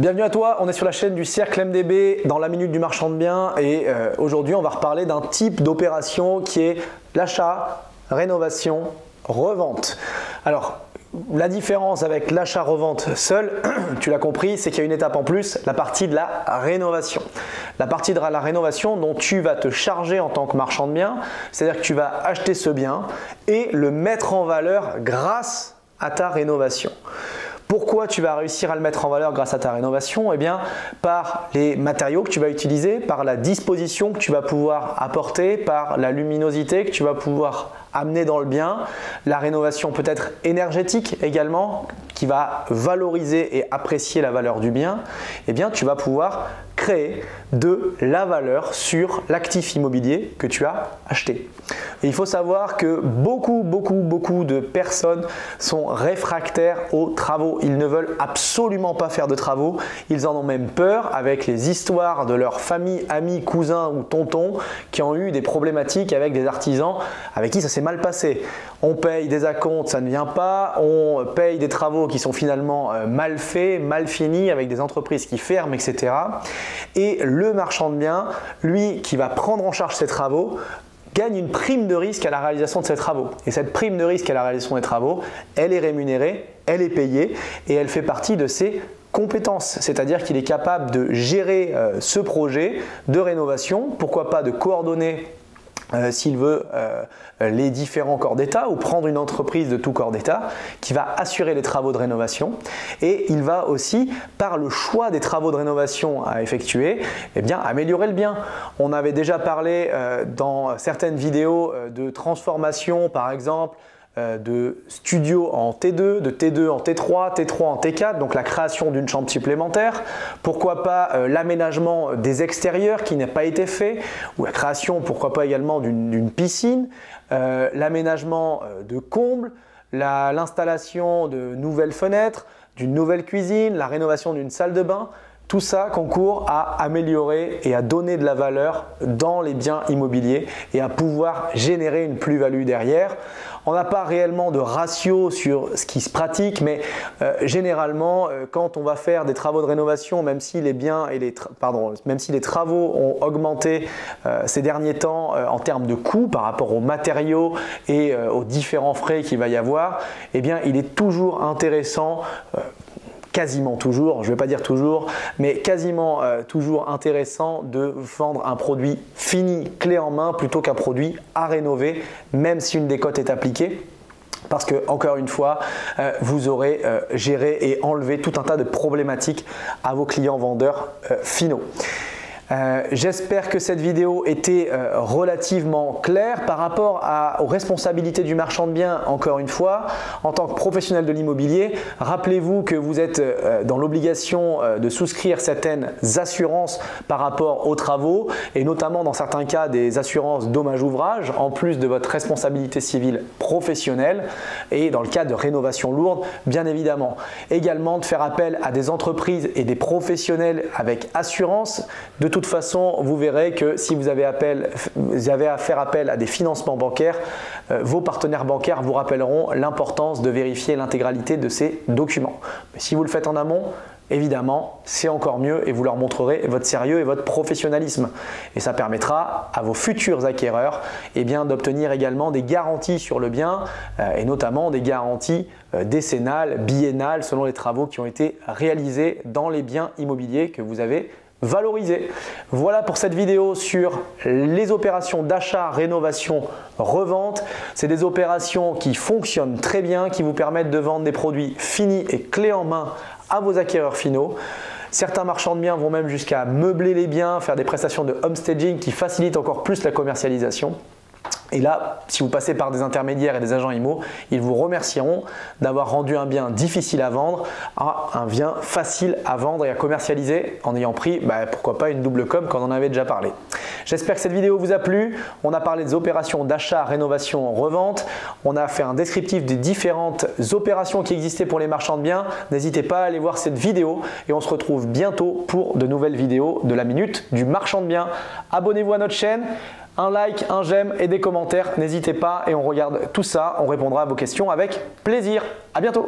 Bienvenue à toi, on est sur la chaîne du Cercle MDB dans la minute du marchand de biens et aujourd'hui on va reparler d'un type d'opération qui est l'achat, rénovation, revente. Alors la différence avec l'achat-revente seul, tu l'as compris, c'est qu'il y a une étape en plus, la partie de la rénovation. La partie de la rénovation dont tu vas te charger en tant que marchand de biens, c'est-à-dire que tu vas acheter ce bien et le mettre en valeur grâce à ta rénovation. Pourquoi tu vas réussir à le mettre en valeur grâce à ta rénovation? Eh bien, par les matériaux que tu vas utiliser, par la disposition que tu vas pouvoir apporter, par la luminosité que tu vas pouvoir amener dans le bien, la rénovation peut être énergétique également, qui va valoriser et apprécier la valeur du bien, eh bien tu vas pouvoir créer de la valeur sur l'actif immobilier que tu as acheté. Et il faut savoir que beaucoup de personnes sont réfractaires aux travaux. Ils ne veulent absolument pas faire de travaux. Ils en ont même peur avec les histoires de leurs familles, amis, cousins ou tontons qui ont eu des problématiques avec des artisans avec qui ça s'est mal passé. On paye des acomptes, ça ne vient pas. On paye des travaux qui sont finalement mal faits, mal finis avec des entreprises qui ferment, etc. Et le marchand de biens, lui, qui va prendre en charge ces travaux, gagne une prime de risque à la réalisation de ces travaux. Et cette prime de risque à la réalisation des travaux, elle est rémunérée, elle est payée et elle fait partie de ses compétences. C'est-à-dire qu'il est capable de gérer ce projet de rénovation, pourquoi pas de coordonner s'il veut les différents corps d'État ou prendre une entreprise de tout corps d'État qui va assurer les travaux de rénovation et il va aussi, par le choix des travaux de rénovation à effectuer, eh bien, améliorer le bien. On avait déjà parlé dans certaines vidéos de transformation par exemple, de studio en T2, de T2 en T3, T3 en T4, donc la création d'une chambre supplémentaire. Pourquoi pas l'aménagement des extérieurs qui n'a pas été fait, ou la création, pourquoi pas également d'une piscine, l'aménagement de combles, l'installation de nouvelles fenêtres, d'une nouvelle cuisine, la rénovation d'une salle de bain. Tout ça concourt à améliorer et à donner de la valeur dans les biens immobiliers et à pouvoir générer une plus-value derrière. On n'a pas réellement de ratio sur ce qui se pratique, mais généralement, quand on va faire des travaux de rénovation, même si les biens et même si les travaux ont augmenté ces derniers temps en termes de coûts par rapport aux matériaux et aux différents frais qu'il va y avoir, eh bien, il est toujours intéressant quasiment toujours, je ne vais pas dire toujours, mais quasiment toujours intéressant de vendre un produit fini, clé en main, plutôt qu'un produit à rénover, même si une décote est appliquée. Parce que, encore une fois, vous aurez géré et enlevé tout un tas de problématiques à vos clients vendeurs finaux. J'espère que cette vidéo était relativement claire par rapport aux responsabilités du marchand de biens. Encore une fois, en tant que professionnel de l'immobilier, rappelez-vous que vous êtes dans l'obligation de souscrire certaines assurances par rapport aux travaux et notamment dans certains cas des assurances dommages-ouvrages en plus de votre responsabilité civile professionnelle et dans le cas de rénovation lourde, bien évidemment. Également de faire appel à des entreprises et des professionnels avec assurance. De toute façon, vous verrez que si vous avez à faire appel à des financements bancaires, vos partenaires bancaires vous rappelleront l'importance de vérifier l'intégralité de ces documents. Mais si vous le faites en amont, évidemment, c'est encore mieux et vous leur montrerez votre sérieux et votre professionnalisme. Et ça permettra à vos futurs acquéreurs d'obtenir également des garanties sur le bien et notamment des garanties décennales, biennales selon les travaux qui ont été réalisés dans les biens immobiliers que vous avez valorisé. Voilà pour cette vidéo sur les opérations d'achat, rénovation, revente. C'est des opérations qui fonctionnent très bien, qui vous permettent de vendre des produits finis et clés en main à vos acquéreurs finaux. Certains marchands de biens vont même jusqu'à meubler les biens, faire des prestations de homestaging qui facilitent encore plus la commercialisation. Et là, si vous passez par des intermédiaires et des agents IMO, ils vous remercieront d'avoir rendu un bien difficile à vendre à un bien facile à vendre et à commercialiser en ayant pris, pourquoi pas, une double com quand on en avait déjà parlé. J'espère que cette vidéo vous a plu. On a parlé des opérations d'achat, rénovation, revente. On a fait un descriptif des différentes opérations qui existaient pour les marchands de biens. N'hésitez pas à aller voir cette vidéo et on se retrouve bientôt pour de nouvelles vidéos de la minute du marchand de biens. Abonnez-vous à notre chaîne. Un like, un j'aime et des commentaires, n'hésitez pas et on regarde tout ça, on répondra à vos questions avec plaisir. À bientôt.